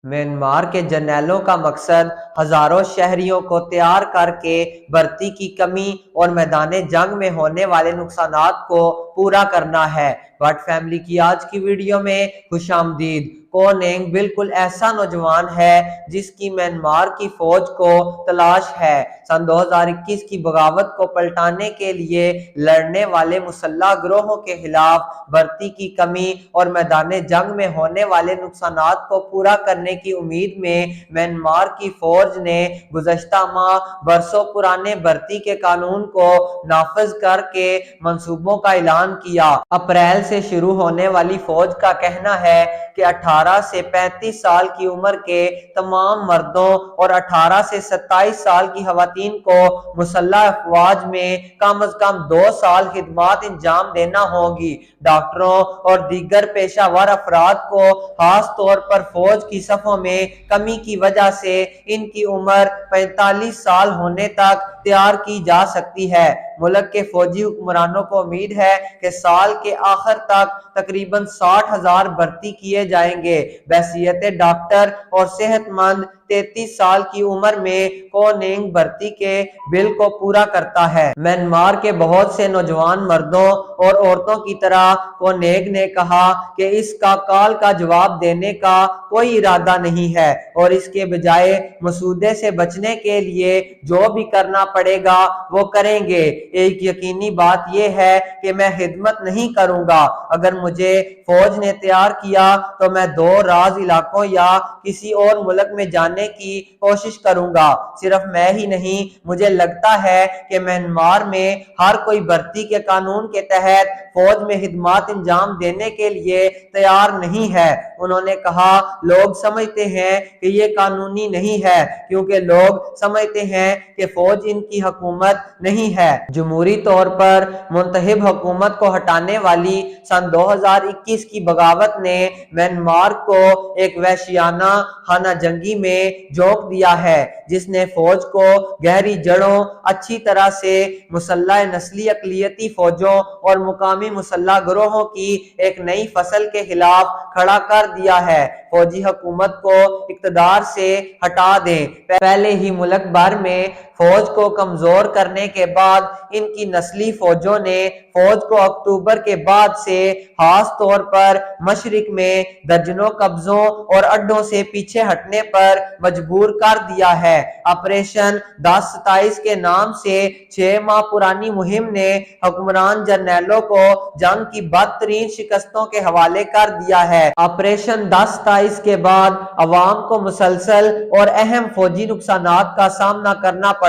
Myanmar के जर्नैलों का मकसद हजारों शहरियों को तैयार करके भर्ती की कमी और मैदान जंग में होने वाले नुकसानात को पूरा करना है। बट फैमिली की आज की वीडियो में खुशामदीद। को नेंग बिल्कुल ऐसा नौजवान है जिसकी म्यांमार की फौज को तलाश है। सन 2021 की बगावत को पलटाने के लिए लड़ने वाले मुसल्लह गिरोहों के खिलाफ भर्ती की कमी और मैदान जंग में होने वाले नुकसानात को पूरा करने की उम्मीद में म्यांमार की फौज ने गुज़श्ता माह बरसों पुराने भर्ती के कानून को नाफिज करके मंसूबों का ऐलान किया। अप्रैल से शुरू होने वाली फौज का कहना है कि 18 से 35 साल की उम्र के तमाम मर्दों और 18 से 27 साल की खवातीन को मुसल्लह अफवाज में कम अज कम 2 साल खिदमत अंजाम देना होगी। डॉक्टरों और दीगर पेशावर अफराद को खास तौर पर फौज की सफों में कमी की वजह से इनकी उम्र 45 साल होने तक तैयार की जा सकती है। मुल्क के फौजी हुक्मरानों को उम्मीद है कि साल के आखिर तक तकरीबन 60,000 भर्ती किए जाएंगे। बहसीयत डॉक्टर और सेहतमंद 33 साल की उम्र में को नेंग भर्ती के बिल को पूरा करता है। म्यांमार के बहुत से नौजवान मर्दों और औरतों की तरह को नेंग ने कहा कि इसका कॉल का जवाब देने का कोई इरादा नहीं है और इसके बजाय मसूदे से बचने के लिए जो भी करना पड़ेगा वो करेंगे। एक यकीनी बात यह है कि मैं खिदमत नहीं करूंगा। अगर मुझे फौज ने तैयार किया तो मैं दो राज इलाकों या किसी और मुल्क में जाने की कोशिश करूंगा। सिर्फ मैं ही नहीं, मुझे लगता है कि म्यांमार में हर कोई भर्ती के कानून के तहत फौज में खिदमत अंजाम देने के लिए तैयार नहीं है। उन्होंने कहा, लोग समझते हैं कि ये कानूनी नहीं है क्योंकि लोग समझते हैं कि फौज इनकी हुकूमत नहीं है। जमहूरी तौर पर मुंतखब हुकूमत को हटाने वाली सन 2021 की बगावत ने म्यांमार को एक वहशियाना खाना जंगी में झोंक दिया है जिसने फौज को गहरी जड़ों, अच्छी तरह से मुसल्लह नस्ली अकलियती फौजों और मुकामी मुसल्लह गिरोहों की एक नई फसल के खिलाफ खड़ा कर दिया है। फौजी हुकूमत को इक़्तिदार से हटा दें। पहले ही मुल्क भर में फौज को कमजोर करने के बाद इनकी नस्ली फौजों ने फौज को अक्टूबर के बाद से खास तौर पर मशरिक में दर्जनों कब्जों और अड्डों से पीछे हटने पर मजबूर कर दिया है। ऑपरेशन 1027 के नाम से 6 माह पुरानी मुहिम ने हुक्मरान जर्नैलों को जंग की बदतरीन शिकस्तों के हवाले कर दिया है। ऑपरेशन 1027 के बाद अवाम को मुसलसल और अहम फौजी नुकसानात का सामना करना पड़ा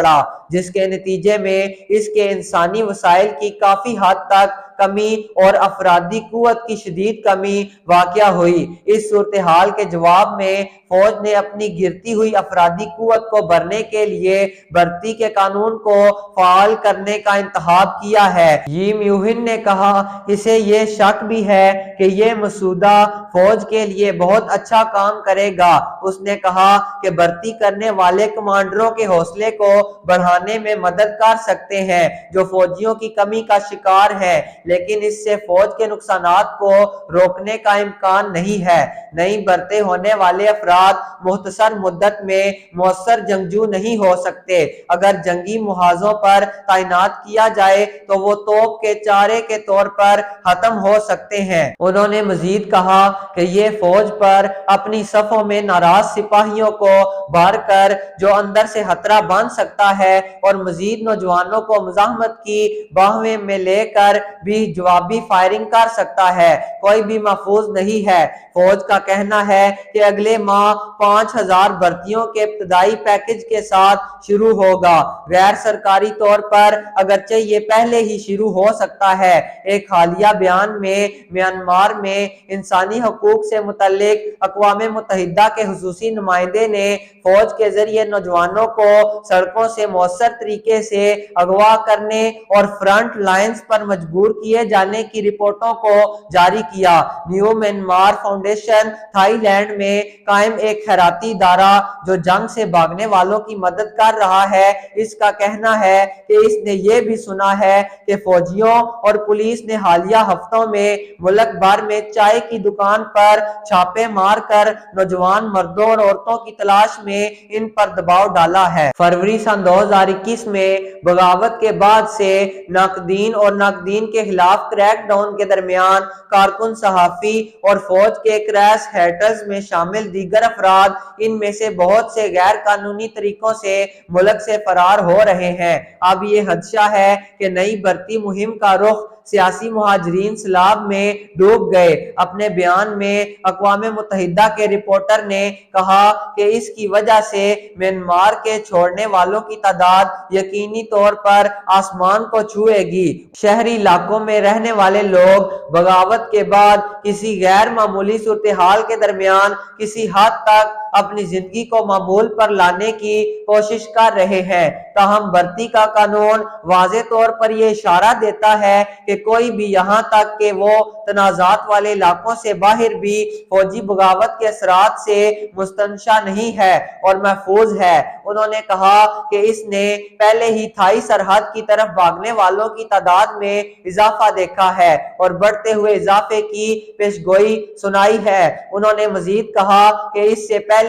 जिसके नतीजे में इसके इंसानी वसाइल की काफी हद तक कमी और अफरादी कुव्वत की शदीद कमी वाक़या हुई। इस सूरत हाल के जवाब में फौज ने अपनी गिरती हुई अफरादी कुव्वत को भरने के लिए भर्ती के कानून को फाल करने का इंतखाब किया है। यी म्यूहिन ने कहा, इसे ये शक भी है कि ये मसूदा फौज के लिए बहुत अच्छा काम करेगा। उसने कहा कि भर्ती करने वाले कमांडरों के हौसले को बढ़ाने में मदद कर सकते हैं जो फौजियों की कमी का शिकार है, लेकिन इससे फौज के नुकसानात को रोकने का इम्कान नहीं है। नई भर्ती होने वाले अफराद मुख्तसर मुद्दत में मौसर जंगजू नहीं हो सकते। अगर जंगी मुहाजों पर तैनात किया जाए तो वो तोप के चारे के तौर पर खत्म हो सकते हैं। उन्होंने मजीद कहा कि ये फौज पर अपनी सफों में नाराज सिपाहियों को भर कर जो अंदर से खतरा बन सकता है और मजीद नौजवानों को मुजाहमत की बाहों में लेकर भी जवाबी फायरिंग कर सकता है। कोई भी महफूज नहीं है। फौज का कहना है कि अगले माह 5,000 भर्तियों के इब्तदाई पैकेज के साथ शुरू होगा। गैर सरकारी तौर पर अगरचे ये पहले ही शुरू हो सकता है। एक हालिया बयान में म्यांमार में इंसानी हकूक से मुतल्लिक अक़वाम मुत्तहिदा के खुसूसी नुमाइंदे ने फौज के जरिए नौजवानों को सड़कों से मौसर तरीके से अगवा करने और फ्रंट लाइन्स पर मजबूर किया किए जाने की रिपोर्टों को जारी किया। न्यू म्यांमार फाउंडेशन थाईलैंड में कायम एक खैराती इदारा जो जंग से भागने वालों की मदद कर रहा है, इसका कहना है कि इसने ये भी सुना है कि फौजियों और पुलिस ने हालिया हफ्तों में मुल्क भर में चाय की दुकान पर छापे मारकर नौजवान मर्दों और औरतों की तलाश में इन पर दबाव डाला है। फरवरी सन 2021 में बगावत के बाद से नाकदीन और नाकदीन के खिलाफ क्रैकडाउन के दरमियान कारकुन, सहाफी और फौज के क्रैश हैटर्स में शामिल दीगर अफराद, इनमें से बहुत से गैर कानूनी तरीकों से मुल्क से फरार हो रहे हैं। अब ये खदशा है कि नई भर्ती मुहिम का रुख सियासी मुहाजिरीन सैलाब में डूब गए। अपने बयान में अक़वाम मुत्तहिदा के रिपोर्टर ने कहा कि इसकी वजह से म्यांमार के छोड़ने वालों की तादाद यकीनी तौर पर आसमान को छुएगी। शहरी इलाकों में रहने वाले लोग बगावत के बाद किसी गैर मामूली सूरत-ए-हाल के दरमियान किसी हद तक अपनी जिंदगी को मामूल पर लाने की कोशिश कर रहे हैं। ताहम भर्ती का कानून वाज़े तौर पर यह इशारा देता है कि कोई भी यहाँ तक कि वो तनाज़ात वाले इलाकों से बाहर भी फौजी बगावत के असरात से मुस्तनशा नहीं है और महफूज है। उन्होंने कहा कि इसने पहले ही थाई सरहद की तरफ भागने वालों की तादाद में इजाफा देखा है और बढ़ते हुए इजाफे की पेशगोई सुनाई है। उन्होंने मजीद कहा कि इससे पहले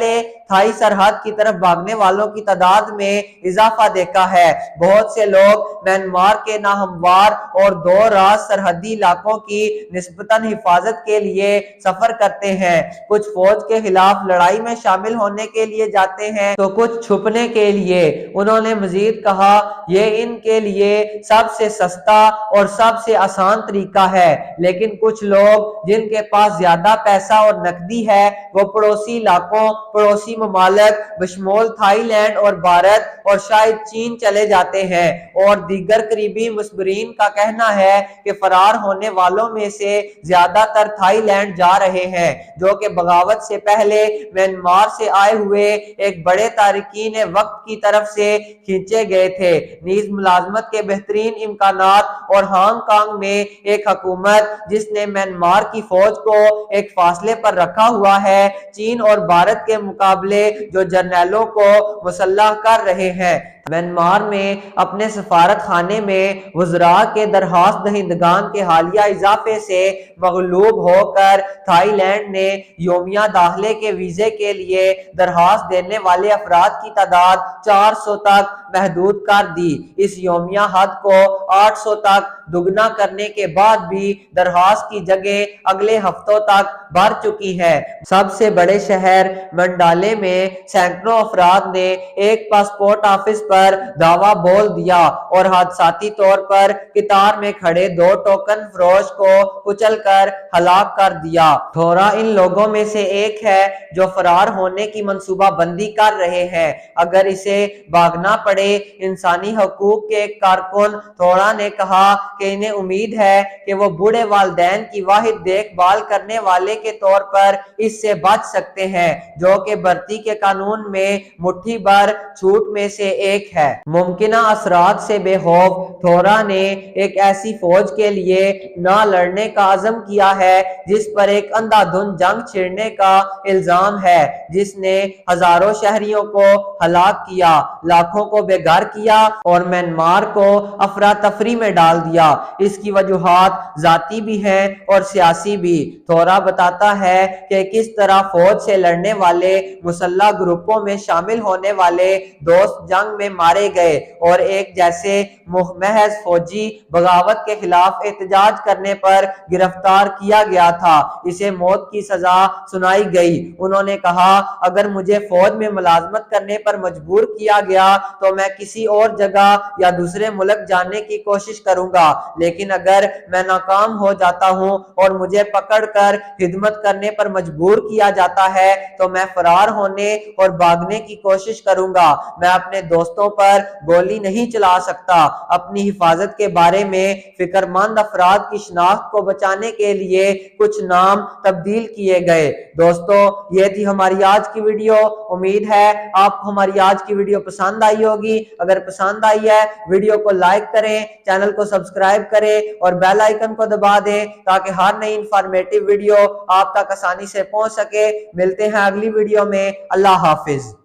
थाई सरहद की तरफ भागने वालों की तादाद में इजाफा देखा है। बहुत से लोग म्यांमार के नाहमवार और दो राज सरहदी इलाकों की निस्बतन हिफाजत के लिए सफर करते हैं। कुछ फौज के खिलाफ लड़ाई में शामिल होने के लिए जाते हैं तो कुछ छुपने के लिए। उन्होंने मजीद कहा, ये इनके लिए सबसे सस्ता और सबसे आसान तरीका है, लेकिन कुछ लोग जिनके पास ज्यादा पैसा और नकदी है वो पड़ोसी इलाकों, पड़ोसी ममालिक बशमूल थाईलैंड और भारत और शायद चीन चले जाते हैं। और दीगर करीबी मुस्बरीन का कहना है कि फरार होने वालों में से ज्यादातर थाईलैंड जा रहे हैं, जो कि बगावत से पहले म्यांमार से आए हुए एक बड़े तारिकीन वक्त की तरफ से खींचे गए थे। नीज मुलाजमत के बेहतरीन इम्कानात और हांगकांग में एक हुकूमत जिसने म्यांमार की फौज को एक फासले पर रखा हुआ है, चीन और भारत के मुकाबले जो जर्नैलों को मुसल्लह कर रहे हैं। म्यांमार में अपने सफारत खाने में वज़रा के दरखास्त दहिंदगान के हालिया इजाफे से मगलूब होकर थाईलैंड ने योमिया दाखिले के वीजे के लिए दरखास्त देने वाले अफराद की तादाद 400 तक महदूद कर दी। इस योमिया हद को 800 तक दुगना करने के बाद भी दरखास्त की जगह अगले हफ्तों तक भर चुकी है। सबसे बड़े शहर मंडाले में सैकड़ों अफराद ने एक पासपोर्ट ऑफिस पर दावा बोल दिया और हादसाती तौर पर कतार में खड़े 2 टोकन फरोश को कुचलकर हलाक कर दिया। थोड़ा इन लोगों में से एक है जो फरार होने की मंसूबा बंदी कर रहे हैं। अगर इसे भागना पड़े। इंसानी हकूक के एक कारकुन थोड़ा ने कहा कि इन्हें उम्मीद है कि वो बूढ़े वालिदैन की वाहिद देखभाल करने वाले के तौर पर इससे बच सकते हैं, जो कि भर्ती के कानून में मुट्ठी भर छूट में से एक है। मुमकिन असरात से बेखौफ थोड़ा ने एक ऐसी फौज के लिए न लड़ने का अज़म किया है जिस पर एक अंधाधुंध जंग छिड़ने का इल्जाम है, जिसने हजारों शहरियों को हलाक किया, लाखों को बेघर किया और म्यांमार को अफरा तफरी में डाल दिया। इसकी वजूहात जाती भी हैं और सियासी भी। थोड़ा बताता है कि किस तरह फौज से लड़ने वाले मुसल्लह ग्रुपों में शामिल होने वाले दोस्त जंग में मारे गए और एक जैसे महज फौजी बगावत के खिलाफ एहतजाज करने पर गिरफ्तार किया गया था। इसे मौत की सजा सुनाई गई। उन्होंने कहा, अगर मुझे फौज में मुलाजमत करने पर मजबूर किया गया तो मैं किसी और जगह या दूसरे मुल्क जाने की कोशिश करूंगा, लेकिन अगर मैं नाकाम हो जाता हूं और मुझे पकड़कर खिदमत करने पर मजबूर किया जाता है तो मैं फरार होने और भागने की कोशिश करूंगा। मैं अपने दोस्तों دوستوں پر گولی نہیں چلا سکتا۔ اپنی حفاظت کے بارے میں فکر مند افراد کی شناخت کو بچانے کے لیے کچھ نام تبدیل کیے گئے۔ دوستو یہ تھی ہماری آج کی ویڈیو، امید ہے آپ کو ہماری آج کی ویڈیو پسند آئی ہوگی۔ اگر پسند آئی ہے ویڈیو کو لائک کریں، چینل کو سبسکرائب کریں اور بیل آئیکن کو دبا دیں تاکہ ہر نئی انفارمیٹیو ویڈیو آپ تک آسانی سے پہنچ سکے۔ ملتے ہیں اگلی ویڈیو میں، اللہ حافظ۔